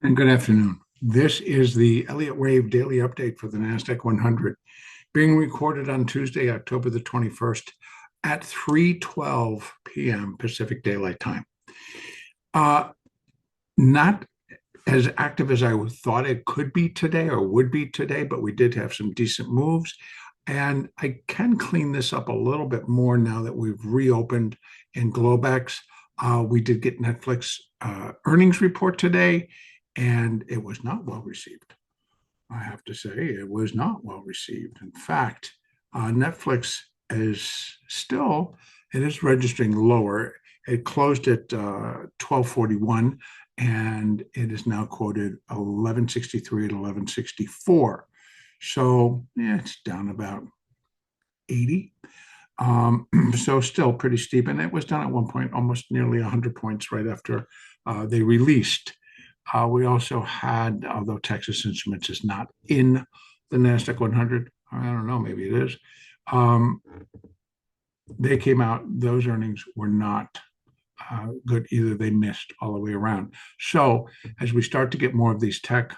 And good afternoon. This is the Elliott Wave daily update for the NASDAQ 100, being recorded on Tuesday, October the 21st at 3:12 p.m. Pacific Daylight Time. Not as active as I thought it could be today or would be today, but we did have some decent moves. And I can clean this up a little bit more now that we've reopened in Globex. We did get Netflix earnings report today, and it was not well received. I have to say, it was not well received. In fact, Netflix it is registering lower. It closed at 1241, and it is now quoted 1163 at 1164. So yeah, it's down about 80. So still pretty steep. And it was done at one point, almost nearly 100 points right after they released. We also had, although Texas Instruments is not in the NASDAQ 100, I don't know, maybe it is. They came out, those earnings were not good either. They missed all the way around. So as we start to get more of these tech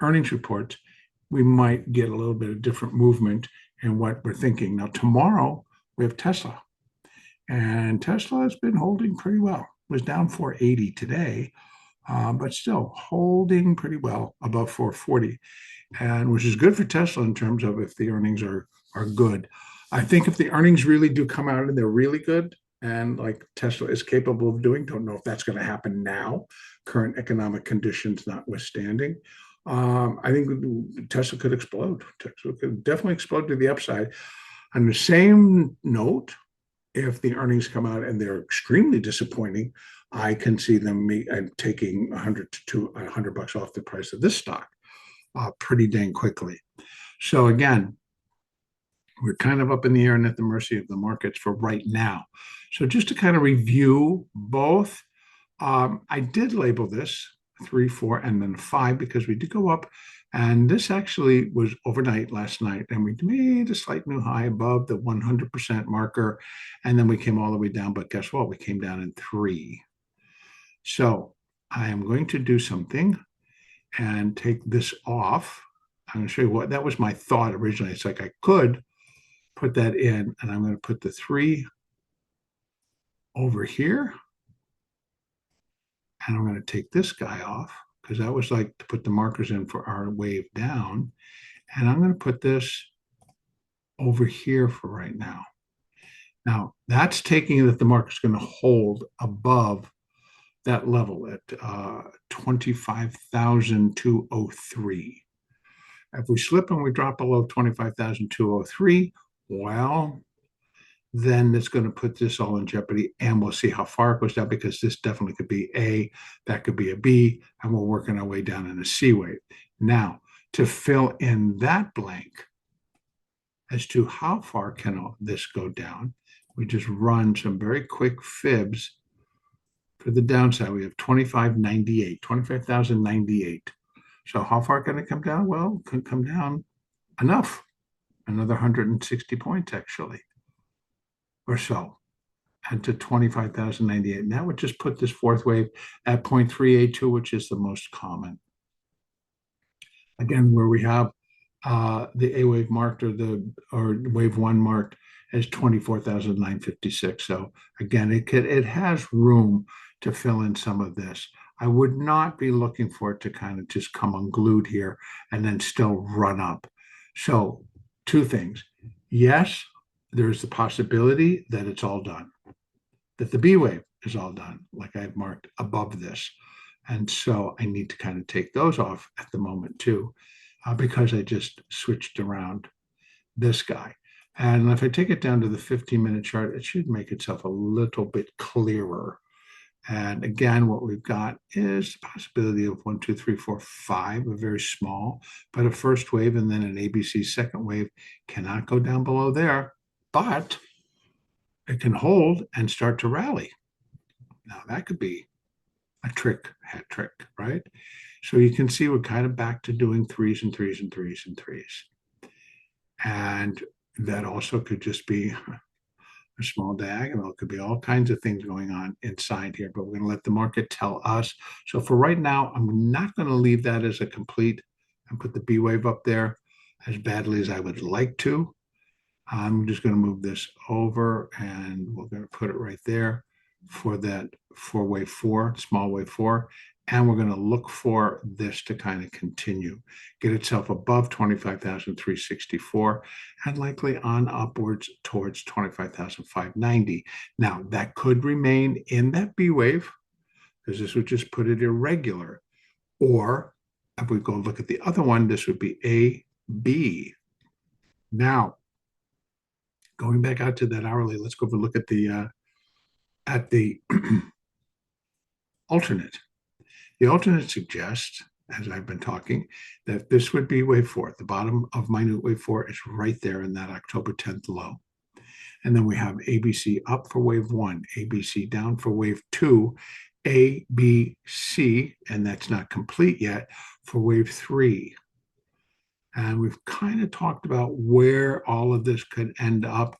earnings reports, we might get a little bit of different movement in what we're thinking. Now, tomorrow we have Tesla, and Tesla has been holding pretty well. It was down 480 today, but still holding pretty well above 440, and which is good for Tesla in terms of if the earnings are good. I think if the earnings really do come out and they're really good, and like Tesla is capable of doing, don't know if that's going to happen now, current economic conditions notwithstanding. I think Tesla could explode. Tesla could definitely explode to the upside. On the same note, if the earnings come out and they're extremely disappointing, I can see them taking 100 to $100 off the price of this stock pretty dang quickly. So again, we're kind of up in the air and at the mercy of the markets for right now. So just to kind of review both, I did label this 3, 4, and then 5 because we did go up. And this actually was overnight last night, and we made a slight new high above the 100% marker. And then we came all the way down. But guess what? We came down in 3. So I am going to do something and take this off. I'm going to show you what that was my thought originally. It's like I could put that in, and I'm going to put the 3 over here. And I'm going to take this guy off because that was like to put the markers in for our wave down. And I'm going to put this over here for right now. Now, that's taking that the market's going to hold above that level at 25,203. If we slip and we drop below 25,203, well, then it's going to put this all in jeopardy, and we'll see how far it goes down because this definitely could be A, that could be a B, and we're working our way down in a C wave. Now, to fill in that blank as to how far can this go down, we just run some very quick fibs for the downside. We have 2598, 25,098. So how far can it come down? Well, it can come down enough, another 160 points actually, or so, and to 25,098. And that would just put this fourth wave at 0.382, which is the most common. Again, where we have the A wave marked or wave 1 marked as 24,956. So again, it has room to fill in some of this. I would not be looking for it to kind of just come unglued here and then still run up. So 2 things. Yes, there's the possibility that it's all done, that the B wave is all done, like I've marked above this. And so I need to kind of take those off at the moment too, because I just switched around this guy. And if I take it down to the 15-minute chart, it should make itself a little bit clearer. And again, what we've got is the possibility of 1, 2, 3, 4, 5, a very small, but a first wave and then an ABC second wave cannot go down below there, but it can hold and start to rally. Now that could be a hat trick, right? So you can see we're kind of back to doing 3s and 3s and 3s and 3s. And that also could just be a small diagonal. It could be all kinds of things going on inside here, but we're going to let the market tell us. So for right now, I'm not going to leave that as a complete and put the B wave up there as badly as I would like to. I'm just going to move this over and we're going to put it right there for that for wave 4, small wave 4. And we're going to look for this to kind of continue, get itself above 25,364 and likely on upwards towards 25,590. Now, that could remain in that B wave because this would just put it irregular. Or if we go look at the other one, this would be A, B. Now, going back out to that hourly, let's go over look at the alternate. The alternate suggests, as I've been talking, that this would be wave 4. The bottom of minute wave 4 is right there in that October 10th low. And then we have ABC up for wave 1, ABC down for wave 2, ABC, and that's not complete yet, for wave 3. And we've kind of talked about where all of this could end up.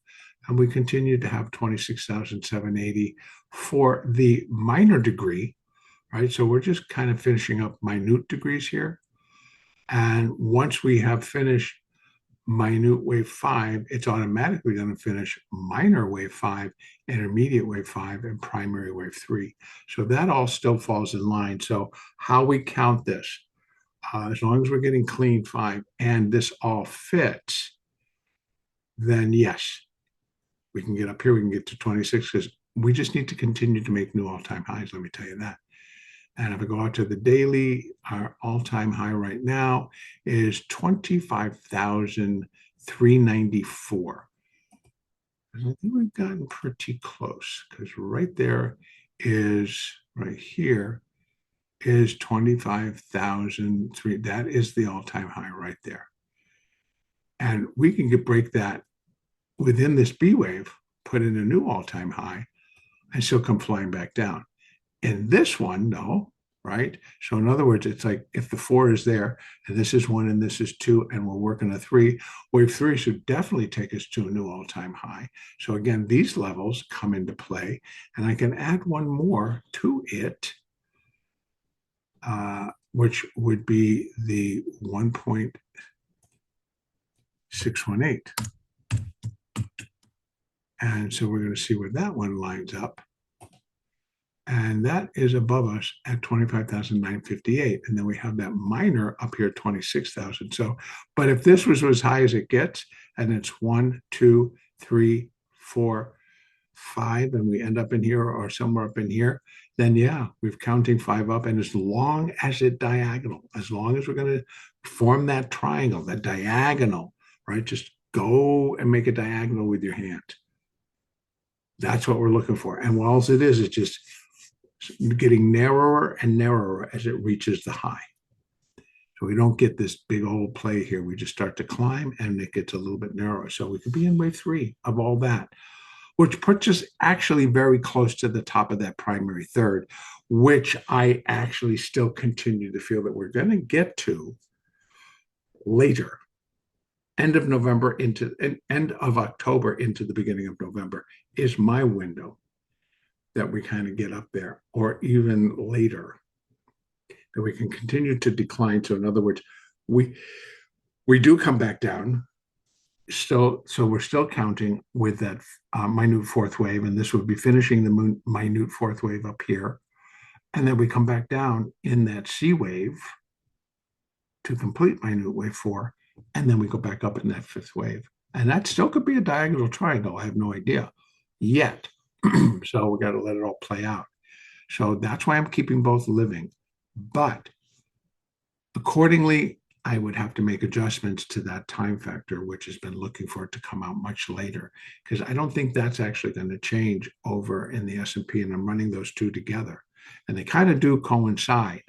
And we continue to have 26,780 for the minor degree, right? So we're just kind of finishing up minute degrees here. And once we have finished minute wave 5, it's automatically going to finish minor wave 5, intermediate wave 5, and primary wave 3. So that all still falls in line. So how we count this, as long as we're getting clean 5 and this all fits, then yes, we can get up here, we can get to 26 because we just need to continue to make new all-time highs, let me tell you that. And if I go out to the daily, our all-time high right now is 25,394. And I think we've gotten pretty close because right there is, right here is 25,003. That is the all-time high right there. And we can break that within this B wave, put in a new all-time high, and still come flying back down. In this one, no, right? So in other words, it's like if the 4 is there, and this is 1, and this is 2, and we're working a 3, wave 3 should definitely take us to a new all-time high. So again, these levels come into play, and I can add one more to it, which would be the 1.618. And so we're going to see where that one lines up. And that is above us at 25,958. And then we have that minor up here at 26,000. So, but if this was as high as it gets, and it's 1, 2, 3, 4, 5, and we end up in here or somewhere up in here, then yeah, we're counting 5 up. And as long as it's diagonal, as long as we're going to form that triangle, that diagonal, right? Just go and make a diagonal with your hand. That's what we're looking for. And what else it is just getting narrower and narrower as it reaches the high. So we don't get this big old play here. We just start to climb and it gets a little bit narrower. So we could be in wave 3 of all that, which puts us actually very close to the top of that primary third, which I actually still continue to feel that we're going to get to later. End of November into end of October into the beginning of November is my window that we kind of get up there, or even later, that we can continue to decline. So in other words, we do come back down still. So we're still counting with that minute 4th wave, and this would be finishing the minute 4th wave up here. And then we come back down in that C wave to complete minute wave 4. And then we go back up in that 5th wave. And that still could be a diagonal triangle. I have no idea yet. So we got to let it all play out. So that's why I'm keeping both living. But accordingly, I would have to make adjustments to that time factor, which has been looking for it to come out much later, because I don't think that's actually going to change over in the S&P, and I'm running those two together. And they kind of do coincide.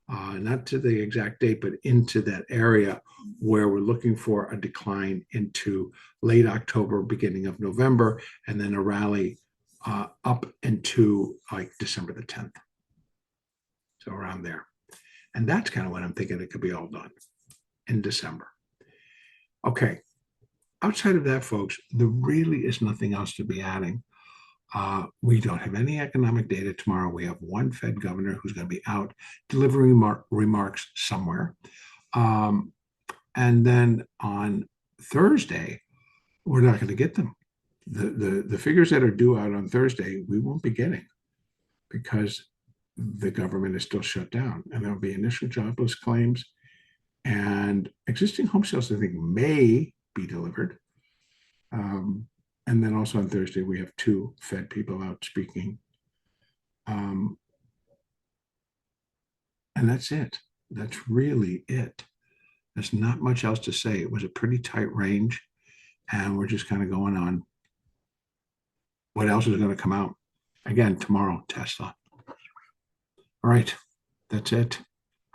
Not to the exact date, but into that area where we're looking for a decline into late October, beginning of November, and then a rally up into like December the 10th. So around there. And that's kind of what I'm thinking it could be all done in December. Okay. outside of that, folks, there really is nothing else to be adding. We don't have any economic data tomorrow. We have one Fed governor who's going to be out delivering remarks somewhere. And then on Thursday, we're not going to get them. The figures that are due out on Thursday, we won't be getting because the government is still shut down. And there'll be initial jobless claims. And existing home sales, I think, may be delivered. And then also on Thursday, we have two Fed people out speaking. And that's it. That's really it. There's not much else to say. It was a pretty tight range. And we're just kind of going on what else is going to come out. Again, tomorrow, Tesla. All right. That's it.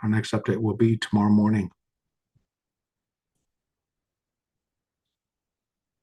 Our next update will be tomorrow morning.